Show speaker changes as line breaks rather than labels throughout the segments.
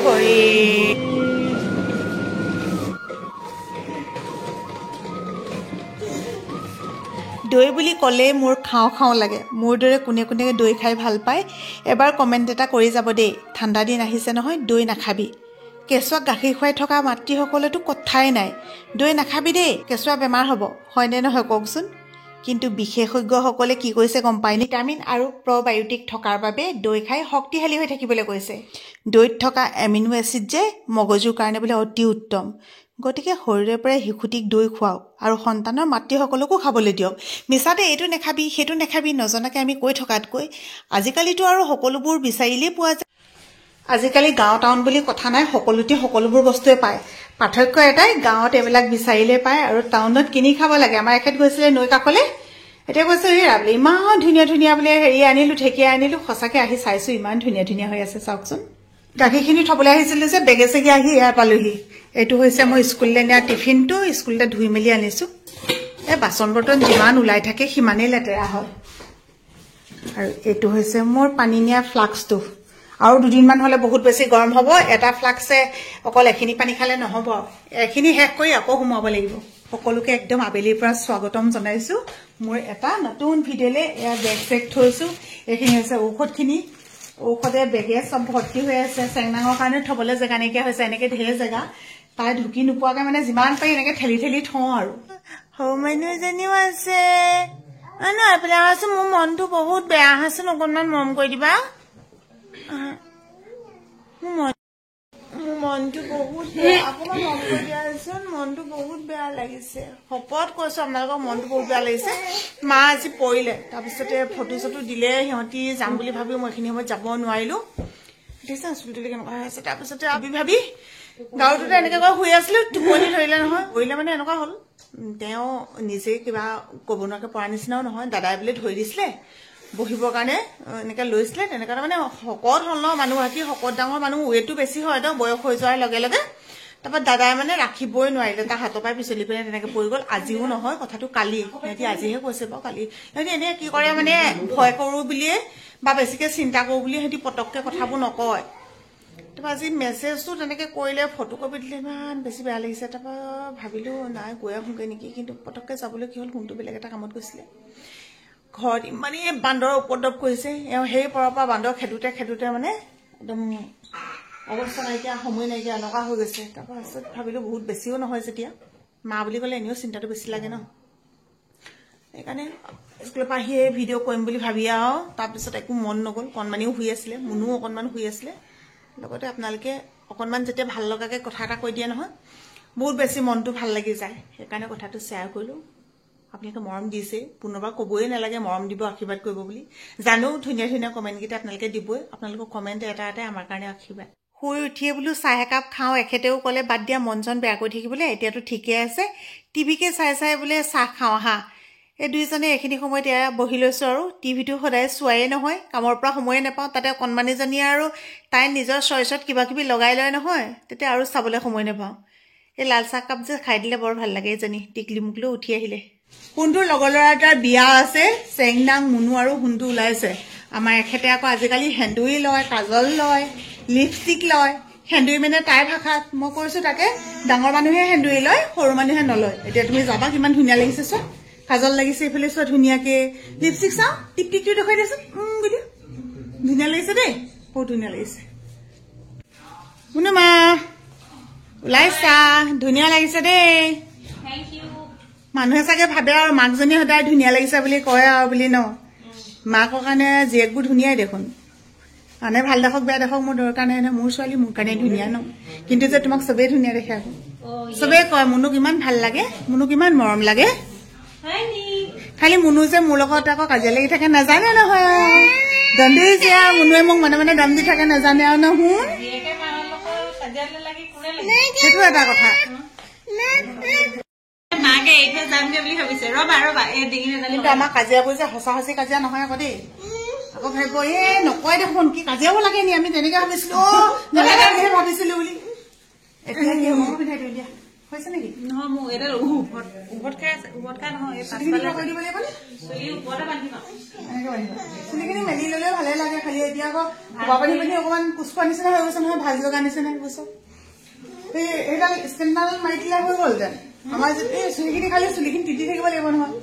হৰি দৈ বুলি ক'লে মোৰ খাওঁ খাওঁ লাগে মোৰ দৰে কোনে কোনে দৈ খাই ভাল পায় এবাৰ কমেণ্ট এটা কৰি যাব দেই ঠাণ্ডা দিন আহিছে নহয় দৈ নাখাবি কেঁচুৱাক গাখীৰ খুৱাই থকা মাতৃসকলেতো কথাই নাই দৈ নাখাবি দেই কেঁচুৱা বেমাৰ হ'ব হয়নে নহয় কওকচোন কিন্তু বিশেষজ্ঞসকলে কি কৈছে গম পায়নে ভিটামিন আৰু প্ৰবায়ুটিক থকাৰ বাবে দৈ খাই শক্তিশালী হৈ থাকিবলৈ কৈছে দৈত থকা এমিনো এচিড যে মগজুৰ কাৰণে বোলে অতি উত্তম গতিকে শৰীৰৰ পৰাই শিশুটিক দৈ খুৱাওক আৰু সন্তানৰ মাতৃসকলকো খাবলৈ দিয়ক মিছাতে এইটো নাখাবি সেইটো নাখাবি নজনাকৈ আমি কৈ থকাতকৈ আজিকালিতো আৰু সকলোবোৰ বিচাৰিলেই পোৱা যায় আজিকালি গাঁও টাউন বুলি কথা নাই সকলোতে সকলোবোৰ বস্তুৱে পায় পাৰ্থক্য এটাই গাঁৱত এইবিলাক বিচাৰিলে পায় আৰু টাউনত কিনি খাব লাগে আমাৰ এখেত গৈছিলে নৈ কাষলৈ এতিয়া কৈছে হেৰা বোলে ইমান ধুনীয়া ধুনীয়া বোলে হেৰি আনিলোঁ ঢেকীয়া আনিলোঁ সঁচাকৈ আহি চাইছোঁ ইমান ধুনীয়া ধুনীয়া হৈ আছে চাওকচোন গাখীৰখিনি থবলৈ আহিছিলোঁ যে বেগে চেগে আহি এয়া পালোহি এইটো হৈছে মই স্কুললৈ নিয়া টিফিনটো স্কুলতে ধুই মেলি আনিছোঁ এই বাচন বৰ্তন যিমান ওলাই থাকে সিমানেই লেতেৰা হয় আৰু এইটো হৈছে মোৰ পানী নিয়া ফ্লাক্সটো আৰু দুদিনমান হ'লে বহুত বেছি গৰম হ'ব এটা ফ্লাক্সে অকল এখিনি পানী খালে নহ'ব এখিনি শেষ কৰি আকৌ সোমাব লাগিব সকলোকে একদম আবেলিৰ পৰা স্বাগতম জনাইছোঁ মোৰ এটা নতুন ভিডিঅ'লৈ এয়া বেগ চেগ থৈছোঁ এইখিনি হৈছে ঔষধখিনি ঔষধে বেগে চব ভৰ্তি হৈ আছে চেংনাঙৰ কাৰণে থ'বলৈ জেগা নাইকিয়া হৈছে এনেকৈ ঢেৰ জেগা তাই ঢুকি নোপোৱাকৈ মানে যিমান পাৰি এনেকৈ ঠেলি ঠেলি থওঁ আৰু সৰু মানুহ এজনীও আছে নহয় এইফালে আছোঁ মোৰ মনটো বহুত বেয়া আহাচোন অকণমান মৰম কৰি দিবা মনটো বহুত বেয়া অকণমান মৰম কৰি দিয়াচোন মনটো বহুত বেয়া লাগিছে শপত কৈছোঁ আপোনালোকৰ মনটো বহুত বেয়া লাগিছে মা আজি পৰিলে তাৰপিছতে ফটো চটো দিলে সিহঁতি যাম বুলি ভাবিও মই এইখিনি সময়ত যাব নোৱাৰিলোঁ দেখিছা চুলিটো কেনেকুৱা হৈ আছে তাৰপিছতে ভাবি গাঁৱটোতে এনেকৈ কৈ শুই আছিলোঁ টোপনি ধৰিলে নহয় পৰিলে মানে এনেকুৱা হ'ল তেওঁ নিজে কিবা ক'ব নোৱাৰাকৈ পৰা নিচিনাও নহয় দাদাই বোলে ধৰি দিছিলে বহিবৰ কাৰণে এনেকৈ লৈছিলে তেনেকৈ মানে শকত হ'ল ন মানুহগৰাকী শকত ডাঙৰ মানুহ ৱেইটটো বেছি হয় ন বয়স হৈ যোৱাৰ লগে লগে তাৰপৰা দাদাই মানে ৰাখিবই নোৱাৰিলে তাৰ হাতৰ পৰাই পিছলি পিনে তেনেকৈ পৰি গ'ল আজিও নহয় কথাটো কালি সিহঁতি আজিহে কৈছে বাৰু কালি সিহঁতি এনেই কি কৰে মানে ভয় কৰোঁ বুলিয়ে বা বেছিকৈ চিন্তা কৰোঁ বুলি সিহঁতি পটককৈ কথাবোৰ নকয় তাৰপৰা আজি মেছেজটো তেনেকৈ কৰিলে ফটো কপি দিলে ইমান বেছি বেয়া লাগিছে তাৰপৰা ভাবিলোঁ নাই গৈ আহোঁগৈ নেকি কিন্তু পটককৈ যাবলৈ কি হ'ল ফোনটো বেলেগ এটা কামত গৈছিলে ঘৰত ইমানেই বান্দৰৰ উপদ্ৰৱ কৰিছে সেই পৰৰ পৰা বান্দৰ খেদোতে মানে একদম অৱস্থা নাইকিয়া সময় নাইকিয়া এনেকুৱা হৈ গৈছে তাৰপাছত ভাবিলোঁ বহুত বেছিও নহয় যেতিয়া মা বুলি ক'লে এনেও চিন্তাটো বেছি লাগে ন সেইকাৰণে স্কুলৰ পৰা আহিয়ে ভিডিঅ' কৰিম বুলি ভাবি আৰু তাৰপিছত একো মন নগ'ল কণমানিও শুই আছিলে মুনুও অকণমান শুই আছিলে লগতে আপোনালোকে অকণমান যেতিয়া ভাল লগাকৈ কথা এটা কৈ দিয়ে নহয় বহুত বেছি মনটো ভাল লাগি যায় সেইকাৰণে কথাটো শ্বেয়াৰ কৰিলোঁ আপোনালোকে মৰম দিছে পুনৰবাৰ ক'বই নালাগে মৰম দিব আশীৰ্বাদ কৰিব বুলি জানো ধুনীয়া ধুনীয়া কমেণ্টকেইটা আপোনালোকে দিবই আপোনালোকৰ কমেণ্ট এটা এটাই আমাৰ কাৰণে আশীৰ্বাদ শুই উঠিয়ে বোলো চাহ একাপ খাওঁ এখেতেও ক'লে বাদ দিয়া মন চন বেয়া কৰি থাকিবলৈ এতিয়াতো ঠিকে আছে টিভিকে চাই বোলে চাহ খাওঁ আহা এই দুইজনে এইখিনি সময়ত এয়া বহি লৈছোঁ আৰু টিভিটো সদায় চোৱাই নহয় কামৰ পৰা সময়ে নাপাওঁ তাতে কণমানিজনীয়ে আৰু তাই নিজৰ চইচত কিবা কিবি লগাই লয় নহয় তেতিয়া আৰু চাবলৈ সময় নাপাওঁ এই লাল চাহ কাপ যে খাই দিলে বৰ ভাল লাগে এজনী টিকলি মুকলিও উঠি আহিলে সোণটোৰ লগৰ ল'ৰা এটাৰ বিয়া আছে চেংনাং মুনু আৰু সোণটো ওলাইছে আমাৰ এখেতে আকৌ আজিকালি সেন্দুৰী লয় কাজল লয় লিপষ্টিক লয় সেন্দুৰী মানে তাইৰ ভাষাত মই কৈছোঁ তাকে ডাঙৰ মানুহে সেন্দুৰী লয় সৰু মানুহে নলয় এতিয়া তুমি যাবা কিমান ধুনীয়া লাগিছে চোৱা কাজল লাগিছে এইফালে চোৱা ধুনীয়াকৈ লিপষ্টিক চাওঁ টিকটিকটো দেখুৱাই দিয়াচোন বুলি ধুনীয়া লাগিছে দেই বহুত ধুনীয়া লাগিছে মুনু মা ওলাইছা ধুনীয়া লাগিছে দেই মানুহে চাগে ভাবে আৰু মাকজনী সদায় ধুনীয়া লাগিছে বুলি কয় আৰু বুলি ন মাকৰ কাৰণে জীয়েকবোৰ ধুনীয়াই দেখোন মানে ভাল দেখক বেয়া দেখক মোৰ দৰকাৰ নাই নহয় মোৰ ছোৱালী মোৰ কাৰণে ধুনীয়া ন কিন্তু যে তোমাক চবেই ধুনীয়া দেখে আকৌ চবেই কয় মুনুক ইমান ভাল লাগে মুনুক ইমান মৰম লাগে খালি মুনু যে মোৰ লগত আকৌ কাজিয়া লাগি থাকে নাজানে নহয় দণ্ডুৰি যে আৰু মুনুৱে মোক মনে মনে দাম দি থাকে নাজানে আৰু নহয় সেইটো এটা কথা আমাৰ কাজিয়াবোৰ যে সঁচা সঁচি কাজিয়া নহয় আকৌ দেই আকৌ ভাবিব এই নকয় দেখোন কি কাজিয়াও লাগে নি আমি তেনেকে ভাবিছিলো ভাবিছিলো বুলি এতিয়া কি হ'ব পিন্ধাই দিওঁ দিয়া হৈছে নেকি নহয় মোৰ এটা উভত খাই আছে উভত খাই নহয় চুলিখিনি মেলি ললেও ভালে লাগে খালি এতিয়া আকৌ খোৱা পানী পানী অকমান কুচখোৱা নিচিনা হৈ গৈছে নহয় ভাজি লগা নিচিনা হৈ গৈছে এইডাল ষ্টেণ্ডাল মাৰি দিলে হৈ গ'ল যেন আমাৰ যদি চুলিখিনি খালি চুলিখিনি তিতি থাকিব লাগিব নহয়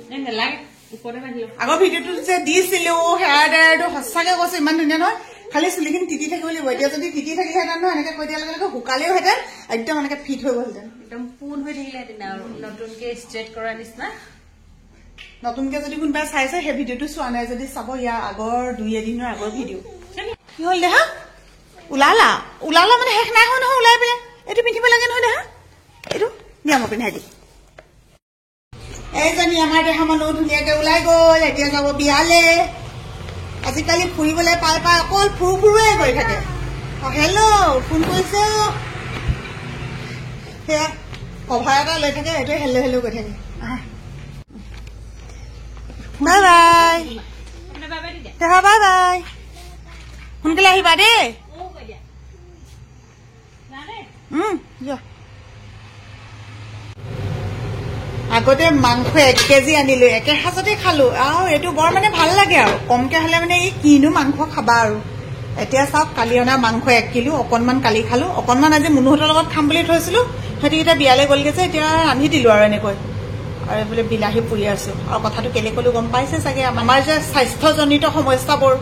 আগৰ ভিডিঅ'টো যে দিছিলো হেয়াৰ ড্ৰায়াৰটো সঁচাকে কৈছো ইমান ধুনীয়া নহয় খালি চুলিখিনি তিতি থাকিব লাগিব এতিয়া যদি তিতি থাকিলেহেঁতেন নহয় এনেকে কৈ দিয়াৰ লগে লগে শুকালেওহেঁতেন একদম এনেকে ফিট হৈ গ'লহেঁতেন
একদম পোন হৈ থাকিলেহেঁতেন আৰু নতুনকে ষ্ট্ৰেট কৰাৰ নিচিনা
নতুনকে যদি কোনোবাই চাইছে সেই ভিডিঅ'টো চোৱা নাই যদি চাব ইয়াৰ আগৰ 2-3 আগৰ ভিডিঅ' কি হ'ল দেহা ওলালা ওলালা মানে শেষ নাই হোৱা নহয় ওলাই পেলাই এইটো পিন্ধিব লাগে নহয় দেহা এইটো দিয়া মই পিন্ধাই দিম এইজনী আমাৰ দেহা মানুহ ধুনীয়াকে ওলাই গ'ল এতিয়া যাব বিয়ালে আজিকালি ফুৰিবলৈ পাই পাই অকল ফুৰুৱে কৰি থাকে হেল্ল' ফোন কৰিছে সেয়া কভাৰ এটা লৈ থাকে এইটোৱে হেল্ল' হেল্ল' কৰি থাকে বাই বাই দেহা বাই বাই সোনকালে আহিবা দেই আগতে মাংস 1 কেজি আনিলো একে সাজতে খালো আৰু এইটো বৰ মানে ভাল লাগে আৰু কমকে হলে মানে এই কিনো মাংস খাবা আৰু এতিয়া চাওক কালি অনা মাংস 1 কিলো অকণমান কালি খালো অকণমান আজি মুনুহঁতৰ লগত খাম বুলি থৈছিলো সিহঁতি এতিয়া বিয়ালৈ গ'লগে যে এতিয়া ৰান্ধি দিলো আৰু এনেকৈ আৰু বোলে বিলাহী পুৰি আছো আৰু কথাটো কেলে কলো গম পাইছে চাগে আমাৰ যে স্বাস্থ্যজনিত সমস্যাবোৰ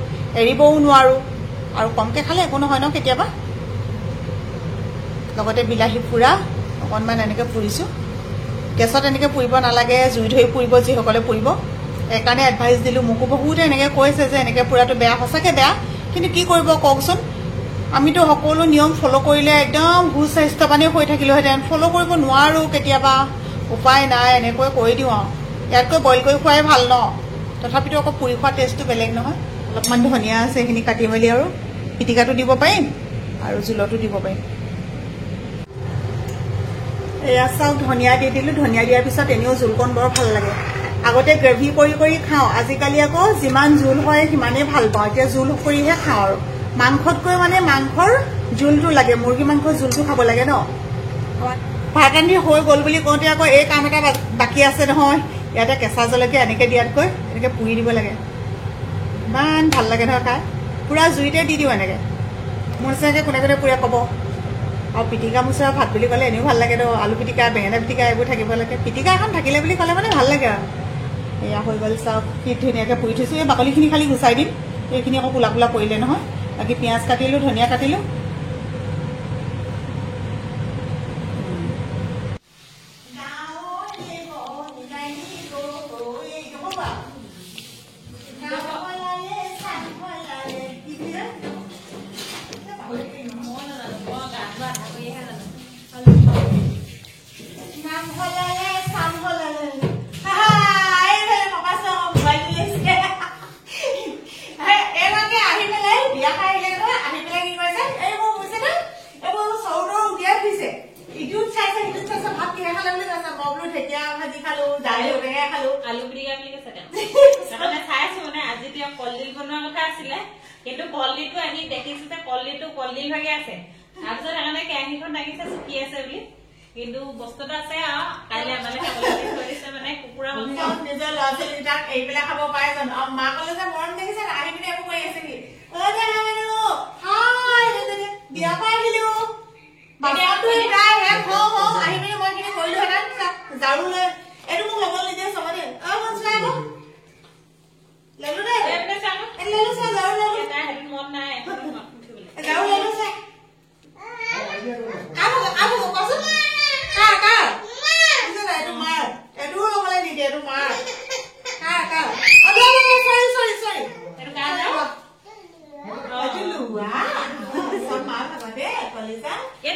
এৰিবও নোৱাৰো আৰু কমকে খালে একো নহয় ন কেতিয়াবা লগতে বিলাহী পুৰা অকণমান এনেকৈ পুৰিছো গেছত এনেকৈ পুৰিব নালাগে জুই ধৰি পুৰিব যিসকলে পুৰিব এইকাৰণে এডভাইচ দিলো মোকো বহুতে এনেকৈ কৈছে যে এনেকৈ পুৰাটো বেয়া সঁচাকৈ বেয়া কিন্তু কি কৰিব কওকচোন আমিতো সকলো নিয়ম ফ'ল' কৰিলে একদম সুস্বাস্থ্যৱানেই হৈ থাকিলোহেঁতেন ফ'ল' কৰিব নোৱাৰো কেতিয়াবা উপায় নাই এনেকৈ কৰি দিওঁ আৰু ইয়াতকৈ বইল কৰি খোৱাই ভাল ন তথাপিতো আকৌ পুৰি খোৱা টেষ্টটো বেলেগ নহয় অলপমান ধনিয়া আছে সেইখিনি কাটি মেলি আৰু পিটিকাটো দিব পাৰিম আৰু জোলতো দিব পাৰিম এয়া চাওক ধনিয়া দি দিলো ধনিয়া দিয়াৰ পিছত এনেও জোলকণ বৰ ভাল লাগে আগতে গ্ৰেভি কৰি কৰি খাওঁ আজিকালি আকৌ যিমান জোল হয় সিমানেই ভাল পাওঁ এতিয়া জোল কৰিহে খাওঁ আৰু মাংসতকৈ মানে মাংসৰ জোলটো লাগে মুৰ্গী মাংসৰ জোলটো খাব লাগে ন ভাত ৰান্ধি হৈ গ'ল বুলি কওঁতে আকৌ এই কাম এটা বাকী আছে নহয় ইয়াতে কেঁচা জলকীয়া এনেকৈ দিয়াতকৈ এনেকৈ পুৰি দিব লাগে ইমান ভাল লাগে নহয় খাই পুৰা জুইতে দি দিওঁ এনেকৈ মোৰ নিচিনাকৈ কোনে কোনে পুৰা ক'ব আৰু পিটিকা মোচা ভাত বুলি ক'লে এনেও ভাল লাগে ন আলু পিটিকা বেঙেনা পিটিকা এইবোৰ থাকিব লাগে পিটিকা এখন থাকিলে বুলি ক'লে মানে ভাল লাগে আৰু এয়া হৈ গ'ল চাওক কি ধুনীয়াকৈ পুৰি থৈছোঁ এই বাকলিখিনি খালি গুচাই দিম এইখিনি আকৌ কোলা কোলা পৰিলে নহয় বাকী পিঁয়াজ কাটিলোঁ ধনিয়া কাটিলোঁ
আলু পিটিকা বুলি কৈছে সেইকাৰণে চাইছো মানে আজি তেওঁ কলডিল বনোৱাৰ কথা আছিলে কিন্তু কলডিলটো আনি দেখিছো যে কলডিলটো কলডিল ভাগে আছে তাৰপিছত সেইকাৰণে কেৰাহীখন দাঙিছে চুকি আছে বুলি কিন্তু বস্তুটো আছে আৰু কাইলৈ আমালে খাবলৈ থৈ দিছে মানে কুকুৰা মাংস নিজৰ ল'ৰা ছোৱালীকেইটাক এৰি পেলাই খাব পাৰে জানো আৰু মাকলৈ যে মৰম দেখিছে আহি পিনে একো কৰি আছে কি বিয়া পৰা আহিলো আহি পিনে মই খিনি কৰিলো ঝাৰু লৈ এইটো মোক ল'ব নিদিয়ে চাব দে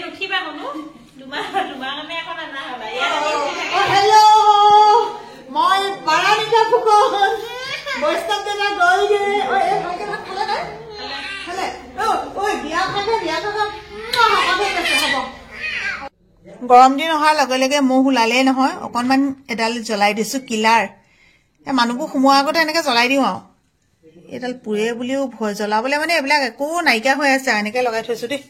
নুঠিবা কোনো তোমাৰ কাৰণে এখন আনা হবা মই পাৰানিকা ফুকন বৈষ্ণৱ দেৱা গ'লগে গৰম দিন অহাৰ লগে লগে মহ ওলালেই নহয় অকণমান এডাল জ্বলাই দিছো কিলাৰ মানুহবোৰ সোমোৱাৰ আগতে এনেকে জ্বলাই দিওঁ আৰু এইডাল পুৰে বুলিও ভয় জ্বলাবলৈ মানে এইবিলাক একো নাইকিয়া হৈ আছে এনেকে লগাই থৈছো দেই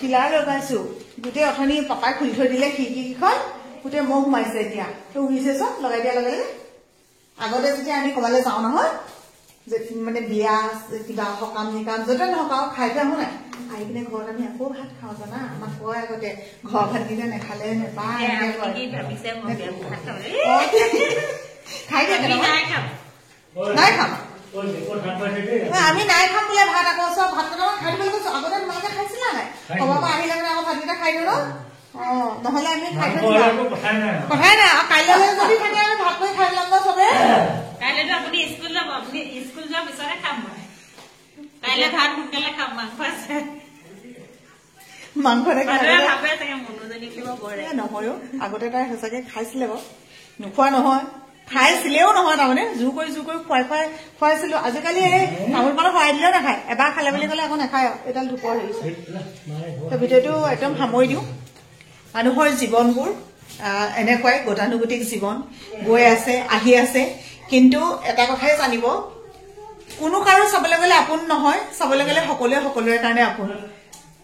কিলাৰ লগাইছো গোটেই অথনি পাপাই খুলি থৈ দিলে খিৰিকীকেইখন গোটেই মহ সোমাইছে এতিয়া উৰিছে চব লগাই দিয়াৰ লগে লগে আগতে যেতিয়া আমি ক'ৰবালৈ যাওঁ নহয়
মানে বিয়া কিবা সকাম নিকাম য'তে নহওক আৰু খাই থৈ আহো নাই আহি কিনে ঘৰত আমি আকৌ ভাত খাওঁ জানা আমাক কয় আগতে ঘৰ ভাতকেইটা নেখালে নেপায় খাই দিয়ে নাই খাম আমি নাই খাম বোলে ভাত আকৌ চব ভাত কেইটামান খাই দিব কৈছো আগতে তোমালোকে খাইছিলা নাই ক'ৰবাৰ পৰা আহিলে আকৌ ভাতকেইটা খাই দিওঁ নহলে আমি খাই থৈ কথাই নাই আৰু কাইলৈ যদি থাকে আমি ভাত কৰি খাই ল'ম ন চবে
কাইলেতো আপুনি স্কুল যাব আপুনি স্কুল যোৱাৰ পিছতে খাম মই কাইলে ভাত সোনকালে খাম মাংস আছে
মাংস
ভাবে চাগে মনোজনী কিবা কৰে
নহয়ো আগতে তাই সঁচাকে খাইছিলে বাৰু নোখোৱা নহয় খাইছিলেও নহয় তাৰমানে জোৰ কৰি খুৱাইছিলো আজিকালি এই তামোল পানো খুৱাই দিলেও নাখায় এবাৰ খালে বুলি ক'লে আকৌ নাখায় এডাল ধূপৰ হেৰিছে ভিডিঅ'টো একদম সামৰি দিওঁ মানুহৰ জীৱনবোৰ এনেকুৱাই গতানুগতিক জীৱন গৈ আছে আহি আছে কিন্তু এটা কথাই জানিব কোনো কাৰো চাবলৈ গ'লে আপোন নহয় চাবলৈ গ'লে সকলোৰে কাৰণে আপোন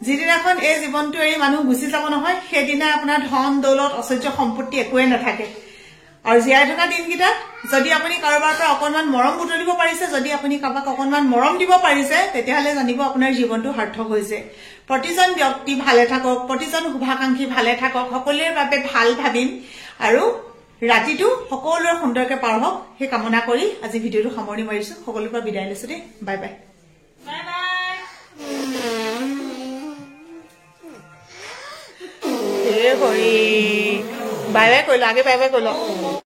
যিদিনাখন এই জীৱনটো এৰি মানুহ গুচি যাব নহয় সেইদিনা আপোনাৰ ধন দৌলত ঐশ্বৰ্য সম্পত্তি একোৱে নাথাকে আৰু জীয়াই থকা দিনকেইটাত যদি আপুনি কাৰোবাৰ পৰা অকণমান মৰম বুটলিব পাৰিছে যদি আপুনি কাৰোবাক অকণমান মৰম দিব পাৰিছে তেতিয়াহ'লে জানিব আপোনাৰ জীৱনটো সাৰ্থক হৈছে প্ৰতিজন ব্যক্তি ভালে থাকক প্ৰতিজন শুভাকাংক্ষী ভালে থাকক সকলোৰে বাবে ভাল ভাবিম আৰু ৰাতিটো সকলোৰে সুন্দৰকৈ পাৰ হওক সেই কামনা কৰি আজি ভিডিঅ'টো সামৰণি মাৰিছো সকলোৰে পৰা বিদায় লৈছো দেই বাই বাই বাই বাই কৰিলো আগে বাই বাই কৰিলো